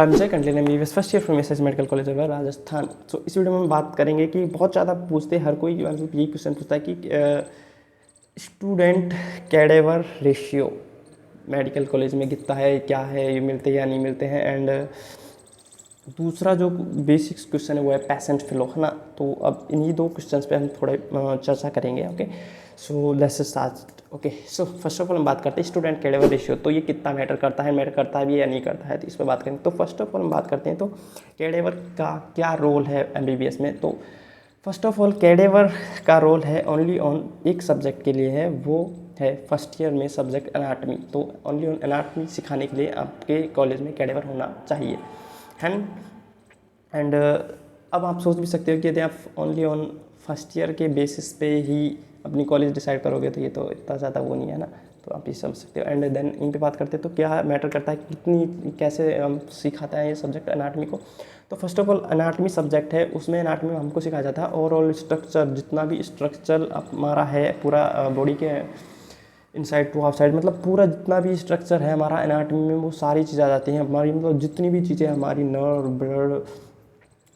जय continue MBBS first year from SS medical college of Rajasthan. तो इस वीडियो में हम बात करेंगे कि बहुत ज़्यादा पूछते हर कोई मतलब यही क्वेश्चन पूछता है कि student cadaver ratio medical college में कितना है, क्या है, ये मिलते हैं या नहीं मिलते हैं। एंड दूसरा जो बेसिक्स क्वेश्चन है वो है पेशेंट फ्लो, है ना। तो अब इन्हीं दो क्वेश्चंस पे हम थोड़े चर्चा करेंगे। Okay, so let's start. Okay, so first of all हम बात करते हैं स्टूडेंट कैडेवर रेशियो। तो ये कितना मैटर करता है भी या नहीं करता है, तो इस पर बात करेंगे। तो फर्स्ट ऑफ ऑल हम बात करते हैं तो कैडेवर का क्या रोल है एमबीबीएस में। तो फर्स्ट ऑफ ऑल कैडेवर का रोल है ओनली ऑन एक सब्जेक्ट के लिए है, वो है फर्स्ट ईयर में सब्जेक्ट एनाटमी। तो ओनली ऑन एनाटमी सिखाने के लिए आपके कॉलेज में कैडेवर होना चाहिए है। एंड अब आप सोच भी सकते हो कि यदि आप ओनली ऑन फर्स्ट ईयर के बेसिस पे ही अपनी कॉलेज डिसाइड करोगे तो ये तो इतना ज़्यादा वो नहीं है ना। तो आप ये समझ सकते हो। एंड देन इन पे बात करते हैं तो क्या मैटर करता है कितनी कैसे हम सिखाता है ये सब्जेक्ट एनाटमी को। तो first of all anatomy subject है, उसमें एनाटमी में हमको सिखाया जाता है ओवरऑल स्ट्रक्चर, जितना भी स्ट्रक्चर हमारा है पूरा बॉडी के इनसाइड टू आउटसाइड, मतलब पूरा जितना भी स्ट्रक्चर है हमारा एनाटमी में वो सारी चीज़ें आ जाती हैं हमारी। मतलब जितनी भी चीज़ें हमारी नर्व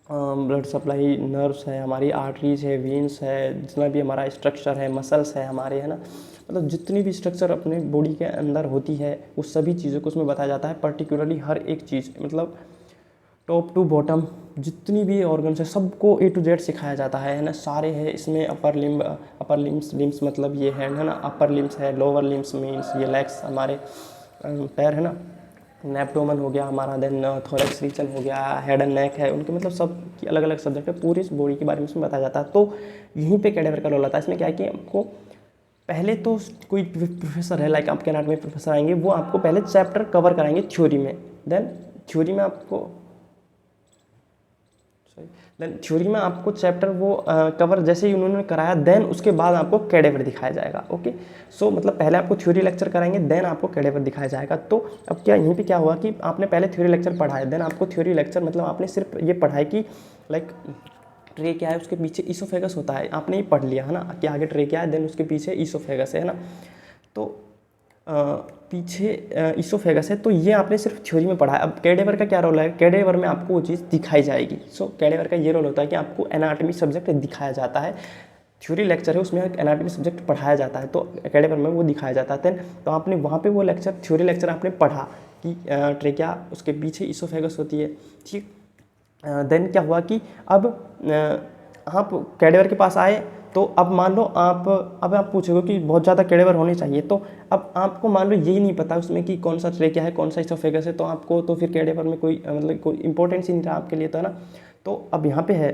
ब्लड सप्लाई, नर्व्स है हमारी, आर्टरीज है, वेन्स है, जितना भी हमारा स्ट्रक्चर है, मसल्स है हमारे, है ना। मतलब जितनी भी स्ट्रक्चर अपने बॉडी के अंदर होती है वो सभी चीज़ों को उसमें बताया जाता है। पर्टिकुलरली हर एक चीज़, मतलब टॉप टू बॉटम जितनी भी ऑर्गन्स है सबको ए टू जेड सिखाया जाता है ना। सारे है इसमें अपर लिम्स मतलब ये है ना, अपर लिम्स है, लोअर लिम्स मीन्स ये लेग्स हमारे पैर है ना, एब्डोमेन हो गया हमारा, देन थोरैक्स रीजन हो गया, हेड एंड नेक है उनके, मतलब सब की अलग अलग सब्जेक्ट है, पूरी बॉडी के बारे में उसमें बताया जाता है। तो यहीं पे कैडेवर का रोल आता है। इसमें क्या है कि आपको पहले तो कोई प्रोफेसर है लाइक आपके एनाटॉमी प्रोफेसर आएंगे, वो आपको पहले चैप्टर कवर कराएंगे थ्योरी में। थ्योरी में आपको चैप्टर वो कवर जैसे ही उन्होंने कराया, देन उसके बाद आपको कैडेवर दिखाया जाएगा। ओके, सो मतलब पहले आपको थ्योरी लेक्चर कराएंगे, देन आपको कैडेवर दिखाया जाएगा। तो अब क्या यहीं पे क्या हुआ कि आपने पहले थ्योरी लेक्चर पढ़ा है, देन आपको थ्योरी लेक्चर मतलब आपने सिर्फ ये पढ़ा है कि लाइक ट्रे क्या है, उसके पीछे ईसोफेगस होता है, आपने ये पढ़ लिया है ना कि आगे ट्रे क्या है, देन उसके पीछे ईसोफेगस है ना। तो पीछे ईसोफेगस है, तो ये आपने सिर्फ थ्योरी में पढ़ा है। अब कैडेवर का क्या रोल है, कैडेवर में आपको वो चीज़ दिखाई जाएगी। सो कैडेवर का ये रोल होता है कि आपको एनाटॉमी सब्जेक्ट दिखाया जाता है। थ्योरी लेक्चर है उसमें एनाटॉमी सब्जेक्ट पढ़ाया जाता है, तो कैडेवर में वो दिखाया जाता है। तो आपने वहाँ पे वो लेक्चर थ्योरी लेक्चर आपने पढ़ा कि ट्रेकिया उसके पीछे ईसोफेगस होती है, ठीक। देन क्या हुआ कि अब आप कैडेवर के पास आए, तो अब मान लो आप पूछोगे कि बहुत ज़्यादा कैडेवर होने चाहिए, तो अब आपको मान लो यही नहीं पता उसमें कि कौन सा ट्रेकिया है, कौन सा ईसोफेगस है, तो आपको तो फिर कैडेवर में कोई मतलब कोई इंपॉर्टेंस ही नहीं रहा आपके लिए, तो है ना। तो अब यहाँ पे है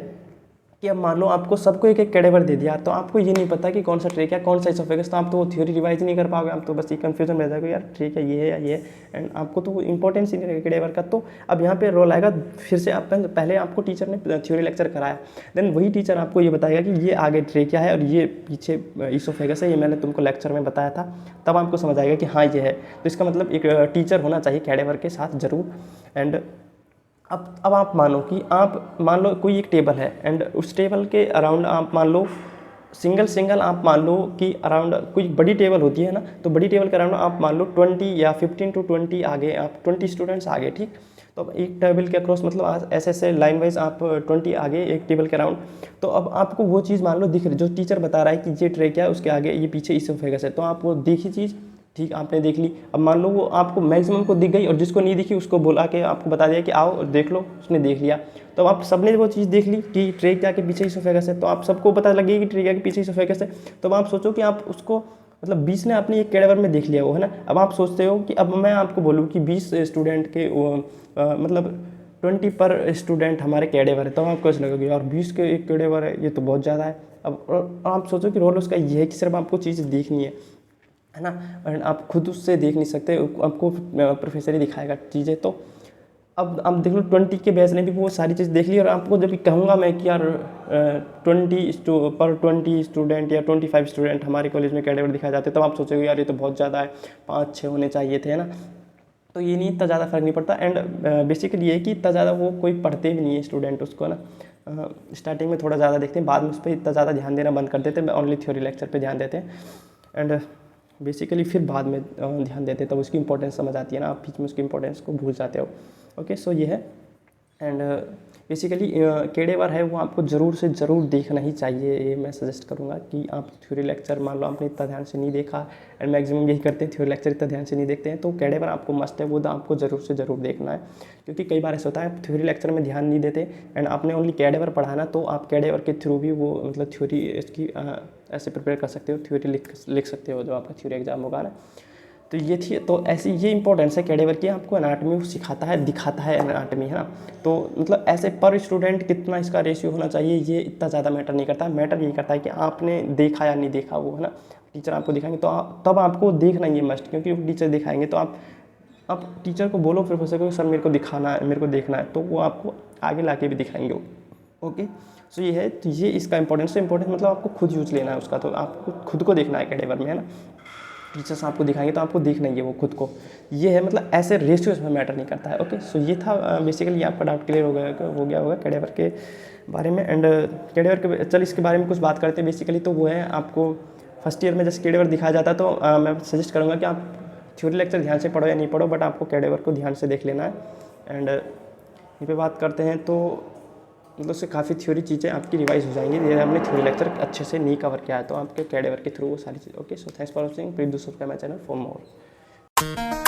कि अब मान लो आपको सबको एक एक कैडेवर दे दिया, तो आपको ये नहीं पता कि कौन सा ट्रेक है कौन सा ईसोफेगस, तो आप तो वो थ्योरी रिवाइज नहीं कर पाओगे, आप तो बस ये कन्फ्यूजन रह जाएगा यार ठीक है ये है या ये है, एंड आपको तो इंपॉर्टेंस ही नहीं रहेगा कैडेवर का। तो अब यहाँ पे रोल आएगा फिर से, आप पहले आपको टीचर ने थ्योरी लेक्चर कराया, देन वही टीचर आपको ये बताएगा कि ये आगे ट्रेकिया है और ये पीछे ईसोफेगस है, ये मैंने तुमको लेक्चर में बताया था, तब आपको समझ आएगा कि हाँ ये है। तो इसका मतलब एक टीचर होना चाहिए कैडेवर के साथ ज़रूर। एंड अब आप मानो कि आप मान लो कोई एक टेबल है, एंड उस टेबल के अराउंड आप मान लो सिंगल आप मान लो कि अराउंड कोई बड़ी टेबल होती है ना, तो बड़ी टेबल के अराउंड आप मान लो 20 या 15 to 20 आगे, आप 20 स्टूडेंट्स आगे, ठीक। तो अब एक टेबल के अक्रॉस मतलब ऐसे लाइन वाइज आप 20 आगे एक टेबल के अराउंड। तो अब आपको वो चीज़ मान लो दिख रही, जो टीचर बता रहा है कि ये ट्रे क्या है, उसके आगे ये पीछे ईसोफेगस है, तो आप वो देखी चीज़, ठीक, आपने देख ली। अब मान लो वो आपको मैक्सिमम को दिख गई, और जिसको नहीं दिखी उसको बुला के आपको बता दिया कि आओ और देख लो, उसने देख लिया। तो आप सबने वो चीज़ देख ली कि ट्रेकिया के पीछे ईसोफेगस है, तो आप सबको पता लगेगी कि ट्रेकिया के पीछे ईसोफेगस है। तो अब आप सोचो कि आप उसको मतलब 20 ने अपनी एक कैडेवर में देख लिया वो, है ना। अब आप सोचते हो कि अब मैं आपको बोलूँ कि 20 स्टूडेंट के मतलब 20 पर स्टूडेंट हमारे कैडेवर है, तो आपको ऐसा लगेगा यार 20 के एक कैडेवर है, ये तो बहुत ज़्यादा है। अब आप सोचो कि रोल उसका ये है कि सिर्फ आपको चीज़ देखनी है ना, एंड आप खुद उससे देख नहीं सकते, आपको प्रोफेसर ही दिखाएगा चीज़ें। तो अब आप देख लो 20 के बैच ने भी वो सारी चीज़ देख ली, और आपको जब भी कहूँगा मैं कि यार 20 स्टूडेंट या 25 स्टूडेंट हमारे कॉलेज में कैडेवर दिखाए जाते, तब आप सोचोगे यार ये तो बहुत ज़्यादा है, 5-6 होने चाहिए थे, है ना। तो ये नहीं, इतना ज़्यादा फर्क नहीं पड़ता। एंड बेसिकली ये है कि इतना ज़्यादा वो कोई पढ़ते भी नहीं है स्टूडेंट उसको ना, स्टार्टिंग में थोड़ा ज़्यादा देखते हैं, बाद में उस पर इतना ज़्यादा ध्यान देना बंद कर देते हैं, ओनली थ्योरी लेक्चर पे ध्यान देते हैं। एंड बेसिकली फिर बाद में ध्यान देते हैं, तब उसकी इंपॉर्टेंस समझ आती है ना, आप बीच में उसकी इंपॉर्टेंस को भूल जाते हो। ओके, सो ये है। एंड बेसिकली केडेवर है वो आपको ज़रूर से ज़रूर देखना ही चाहिए। ये मैं सजेस्ट करूँगा कि आप थ्योरी लेक्चर मान लो आपने इतना ध्यान से नहीं देखा, एंड मैक्सिमम यही करते हैं, थ्योरी लेक्चर इतना ध्यान से नहीं देखते हैं, तो केडेवर आपको मस्ट है, वो आपको ज़रूर से ज़रूर देखना है। क्योंकि कई बार ऐसा होता है आप थ्योरी लेक्चर में ध्यान नहीं देते एंड आपने ओनली केडेवर पढ़ा ना, तो आप केडेवर के थ्रू भी वो मतलब थ्योरी इसकी ऐसे प्रिपेयर कर सकते हो, थ्योरी लिख सकते हो जो आपका थ्योरी एग्जाम होगा ना। तो ये थी, तो ऐसी ये इंपॉर्टेंस है केडेवर की, आपको एनाटॉमी सिखाता है, दिखाता है एनाटॉमी, है ना। तो मतलब ऐसे पर स्टूडेंट कितना इसका रेशियो होना चाहिए ये इतना ज़्यादा मैटर नहीं करता, मैटर यही करता है कि आपने देखा या नहीं देखा वो, है ना। टीचर आपको दिखाएंगे तो तब आपको देखना ये मस्ट, क्योंकि टीचर दिखाएंगे तो आप टीचर को बोलो प्रोफेसर को सर मेरे को दिखाना है, मेरे को देखना है, तो वो आपको आगे ला के भी दिखाएंगे। ओके, सो ये है, तो ये इसका इंपॉर्टेंस मतलब आपको खुद यूज लेना है उसका, तो आपको खुद को देखना है केडेवर में, है ना। टीचर्स आपको दिखाएंगे तो आपको देखना ही है वो खुद को, ये है, मतलब ऐसे रेशियो इसमें मैटर नहीं करता है। ओके, सो ये था बेसिकली आपका डाउट क्लियर हो गया होगा केडेवर के बारे में। एंड केडेवर के चल इसके बारे में कुछ बात करते हैं बेसिकली, तो वो है आपको फर्स्ट ईयर में जैसे केडेवर दिखाया जाता है, तो मैं सजेस्ट करूँगा कि आप थ्योरी लेक्चर ध्यान से पढ़ो या नहीं पढ़ो, बट आपको केडेवर को ध्यान से देख लेना है। एंड यहाँ पे बात करते हैं तो मतलब उससे काफ़ी थ्योरी चीज़ें आपकी रिवाइज हो जाएंगी, ये हमने थ्योरी लेक्चर अच्छे से नहीं कवर किया है, तो आपके केडेवर के थ्रू वो सारी चीज़। Okay, so thanks for watching, please do subscribe my channel for more.